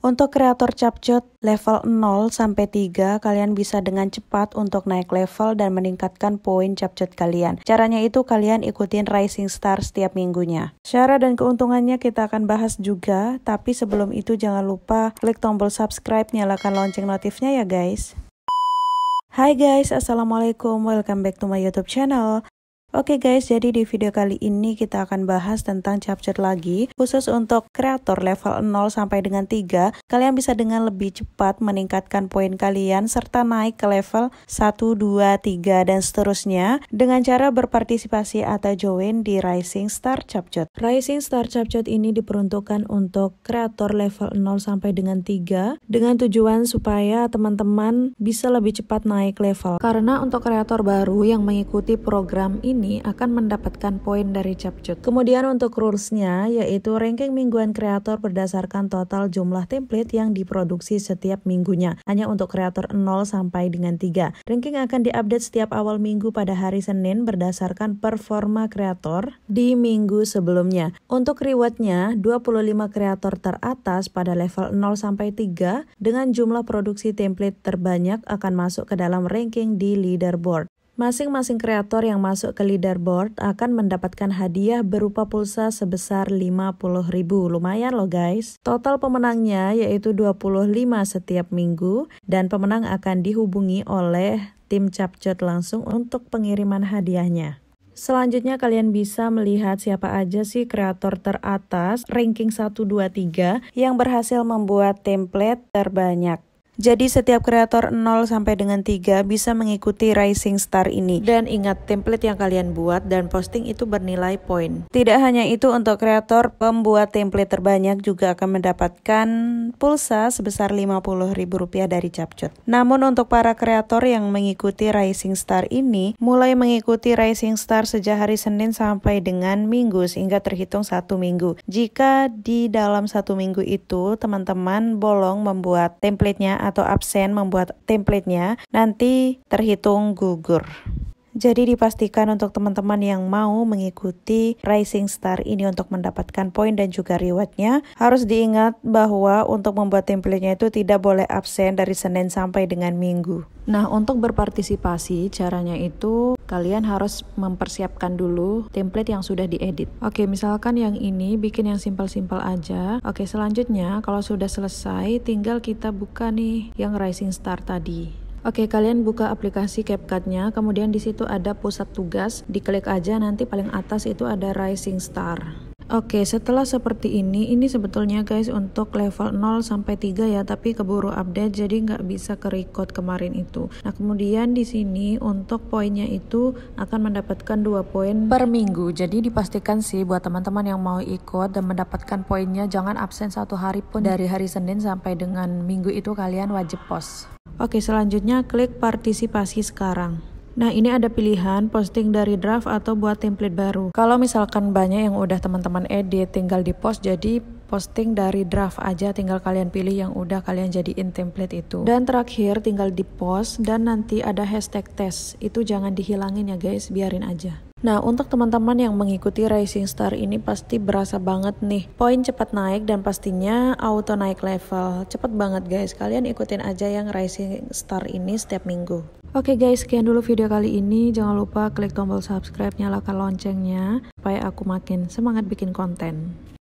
Untuk kreator CapCut level 0 sampai 3, kalian bisa dengan cepat untuk naik level dan meningkatkan poin CapCut kalian. Caranya itu kalian ikutin Rising Star setiap minggunya. Syarat dan keuntungannya kita akan bahas juga, tapi sebelum itu jangan lupa klik tombol subscribe, nyalakan lonceng notifnya ya guys. Hai guys, assalamualaikum, welcome back to my YouTube channel. Oke guys, jadi di video kali ini kita akan bahas tentang CapCut lagi. Khusus untuk kreator level 0 sampai dengan 3, kalian bisa dengan lebih cepat meningkatkan poin kalian serta naik ke level 1, 2, 3 dan seterusnya dengan cara berpartisipasi atau join di Rising Star CapCut. Rising Star CapCut ini diperuntukkan untuk kreator level 0 sampai dengan 3 dengan tujuan supaya teman-teman bisa lebih cepat naik level. Karena untuk kreator baru yang mengikuti program ini akan mendapatkan poin dari CapCut. Kemudian untuk rulesnya yaitu ranking mingguan kreator berdasarkan total jumlah template yang diproduksi setiap minggunya. Hanya untuk kreator 0 sampai dengan 3. Ranking akan diupdate setiap awal minggu pada hari Senin berdasarkan performa kreator di minggu sebelumnya. Untuk rewardnya 25 kreator teratas pada level 0 sampai 3 dengan jumlah produksi template terbanyak akan masuk ke dalam ranking di leaderboard. Masing-masing kreator yang masuk ke leaderboard akan mendapatkan hadiah berupa pulsa sebesar 50.000. Lumayan loh guys. Total pemenangnya yaitu 25 setiap minggu dan pemenang akan dihubungi oleh tim CapCut langsung untuk pengiriman hadiahnya. Selanjutnya kalian bisa melihat siapa aja sih kreator teratas ranking 1, 2, 3 yang berhasil membuat template terbanyak. Jadi setiap kreator 0 sampai dengan 3 bisa mengikuti Rising Star ini. Dan ingat, template yang kalian buat dan posting itu bernilai poin. Tidak hanya itu, untuk kreator pembuat template terbanyak juga akan mendapatkan pulsa sebesar Rp50.000 dari CapCut. Namun untuk para kreator yang mengikuti Rising Star ini, mulai mengikuti Rising Star sejak hari Senin sampai dengan Minggu sehingga terhitung 1 minggu. Jika di dalam 1 minggu itu teman-teman bolong membuat templatenya atau absen membuat templatenya, nanti terhitung gugur. Jadi dipastikan untuk teman-teman yang mau mengikuti Rising Star ini untuk mendapatkan poin dan juga rewardnya, harus diingat bahwa untuk membuat templatenya itu tidak boleh absen dari Senin sampai dengan Minggu. Nah, untuk berpartisipasi caranya itu kalian harus mempersiapkan dulu template yang sudah diedit. Oke, misalkan yang ini bikin yang simpel-simpel aja. Oke, selanjutnya kalau sudah selesai tinggal kita buka nih yang Rising Star tadi. Oke, kalian buka aplikasi CapCut-nya, kemudian di situ ada pusat tugas, diklik aja, nanti paling atas itu ada Rising Star. Oke, setelah seperti ini sebetulnya guys untuk level 0 sampai 3 ya, tapi keburu update jadi nggak bisa ke-record kemarin itu. Nah, kemudian di sini untuk poinnya itu akan mendapatkan 2 poin per minggu. Jadi dipastikan sih buat teman-teman yang mau ikut dan mendapatkan poinnya, jangan absen 1 hari pun dari hari Senin sampai dengan Minggu itu kalian wajib post. Oke, selanjutnya klik partisipasi sekarang. Nah, ini ada pilihan posting dari draft atau buat template baru. Kalau misalkan banyak yang udah teman-teman edit, tinggal di post, jadi posting dari draft aja, tinggal kalian pilih yang udah kalian jadiin template itu. Dan terakhir tinggal di post dan nanti ada hashtag test. Itu jangan dihilangin ya guys, biarin aja. Nah, untuk teman-teman yang mengikuti Rising Star ini pasti berasa banget nih. Poin cepat naik dan pastinya auto naik level. Cepet banget guys, kalian ikutin aja yang Rising Star ini setiap minggu. Oke guys, sekian dulu video kali ini. Jangan lupa klik tombol subscribe, nyalakan loncengnya supaya aku makin semangat bikin konten.